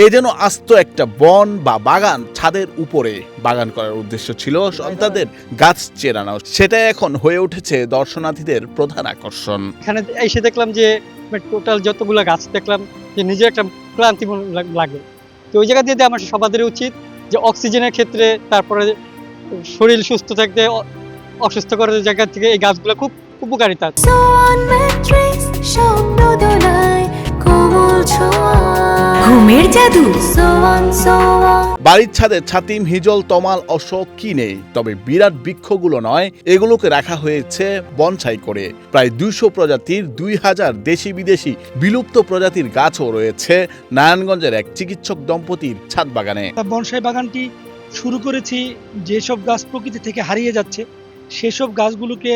এই যেন আস্ত একটা বন বা বাগান, ছাদের উপরে বাগান করার উদ্দেশ্য ছিল সন্তানদের গাছ চেরানো। সেটা এখন হয়ে উঠেছে দর্শনার্থীদের প্রধান আকর্ষণ। এখানে এসে দেখলাম যে টোটাল যতগুলো গাছ দেখলাম যে নিজের একটা ক্লান্তি লাগে। তো ওই জায়গা দিয়ে আমার সবাদের উচিত যে অক্সিজেনের ক্ষেত্রে, তারপরে শরীর সুস্থ থাকতে, অসুস্থ করার জায়গা থেকে এই গাছগুলো খুব উপকারিতা। ঘুমের জাদু। বাড়ির ছাদে ছাতিম, হিজল, তমাল, অশোক কি নেই, তবে বিরাট বৃক্ষগুলো নয়, এগুলোকে রাখা হয়েছে বনসাই করে। প্রায় 200 প্রজাতির 2000 দেশি বিদেশি বিলুপ্ত প্রজাতির গাছও রয়েছে নারায়ণগঞ্জের এক চিকিৎসক দম্পতির ছাদ বাগানে। বনসাই বাগানটি শুরু করেছি যেসব গাছ প্রকৃতি থেকে হারিয়ে যাচ্ছে সেসব গাছগুলোকে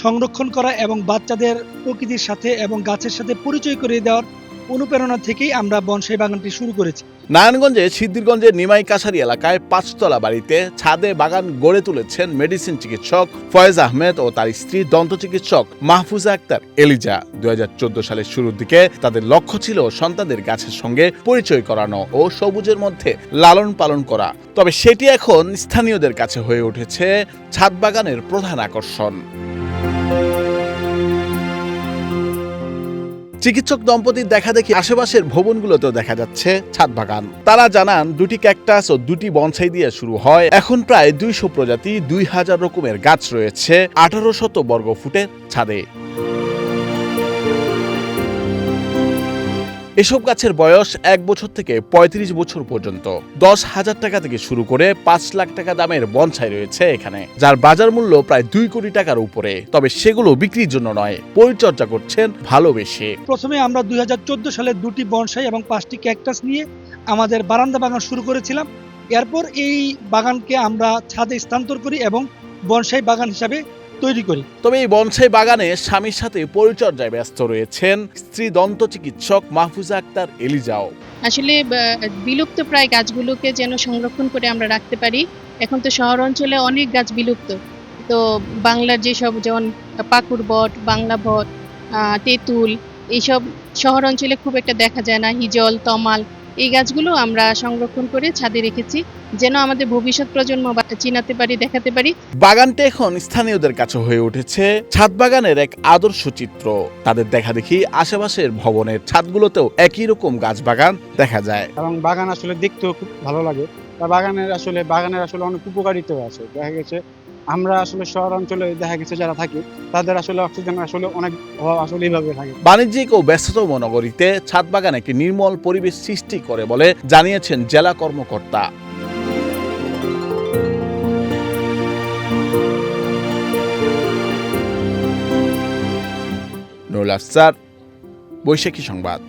সংরক্ষণ করা এবং বাচ্চাদের প্রকৃতির সাথে এবং গাছের সাথে পরিচয় করিয়ে দেওয়ার অনুপ্রেরণা থেকেই আমরা বনসাই বাগানটি শুরু করেছি। নারায়ণগঞ্জে সিদ্ধিরগঞ্জের নিমাই কাছারি এলাকায় 5 তলা বাড়িতে ছাদে বাগান গড়ে তুলেছেন মেডিসিন চিকিৎসক ফয়েজ আহমেদ ও তার স্ত্রী দন্ত চিকিৎসক মাহফুজা আক্তার এলিজা। 2014 সালের শুরুর দিকে তাদের লক্ষ্য ছিল সন্তানদের গাছের সঙ্গে পরিচয় করানো ও সবুজের মধ্যে লালন পালন করা। তবে সেটি এখন স্থানীয়দের কাছে হয়ে উঠেছে ছাদ বাগানের প্রধান আকর্ষণ। চিকিৎসক দম্পতির দেখা দেখি আশেপাশের ভবনগুলোতেও দেখা যাচ্ছে ছাদ বাগান। তারা জানান 2টি ক্যাকটাস ও 2টি বনসাই দিয়ে শুরু হয়। এখন প্রায় 200 প্রজাতি 2000 রকমের গাছ রয়েছে 1800 বর্গ ফুটের ছাদে। এসব গাছের বয়স 1 বছর থেকে 35 বছর পর্যন্ত। 10,000 টাকা থেকে শুরু করে 5 লাখ টাকা দামের বনসাই রয়েছে এখানে, যার বাজার মূল্য প্রায় 2 কোটি টাকার উপরে। তবে সেগুলো বিক্রির জন্য নয়, পরিচর্যা করছেন ভালোবেসে। প্রথমে আমরা 2014 সালে 2টি বনসাই এবং 5টি ক্যাকটাস নিয়ে আমাদের বারান্দা বাগান শুরু করেছিলাম। এরপর এই বাগানকে আমরা ছাদে স্থানান্তর করি এবং বনসাই বাগান হিসাবে তৈরি করি। তবে এই বনসাই বাগানে স্বামীর সাথে পরিচর্যায় ব্যস্ত রয়েছেন স্ত্রী দন্ত চিকিৎসক মাহফুজা আক্তার এলিজাও। আসলে বিলুপ্ত প্রায় গাছগুলোকে যেন সংরক্ষণ করে আমরা রাখতে পারি। এখন তো শহর অঞ্চলে অনেক গাছ বিলুপ্ত, তো বাংলার যেসব যেমন পাকুড় বট, বাংলা বট, তেঁতুল, এইসব শহর অঞ্চলে খুব একটা দেখা যায় না। হিজল, তমাল, এই গাছগুলো আমরা সংরক্ষণ করে ছাদে রেখেছি যেন আমাদের ভবিষ্যৎ প্রজন্ম চিনাতে পারি, দেখাতে পারি। বাগানটা এখন স্থানীয়দের কাছে হয়ে উঠেছে ছাদ বাগানের এক আদর্শ চিত্র। তাদের দেখা দেখি আশেপাশের ভবনের ছাদগুলোতেও একই রকম গাছ বাগান দেখা যায় এবং বাগান আসলে দেখতেও খুব ভালো লাগে। বাগানের আসলে অনেক উপকারিতাও আছে। দেখা গেছে আমরা আসলে শহর অঞ্চলে দেখা গেছে যারা থাকি তাদের আসলে অক্সিজেন আসলে অনেক আসলে এইভাবে থাকে। বাণিজ্যিক ও ব্যস্ততম নগরীতে ছাদ বাগান একটি নির্মল পরিবেশ সৃষ্টি করে বলে জানিয়েছেন জেলা কর্মকর্তা। নুরুল আফসার, বৈশাখী সংবাদ।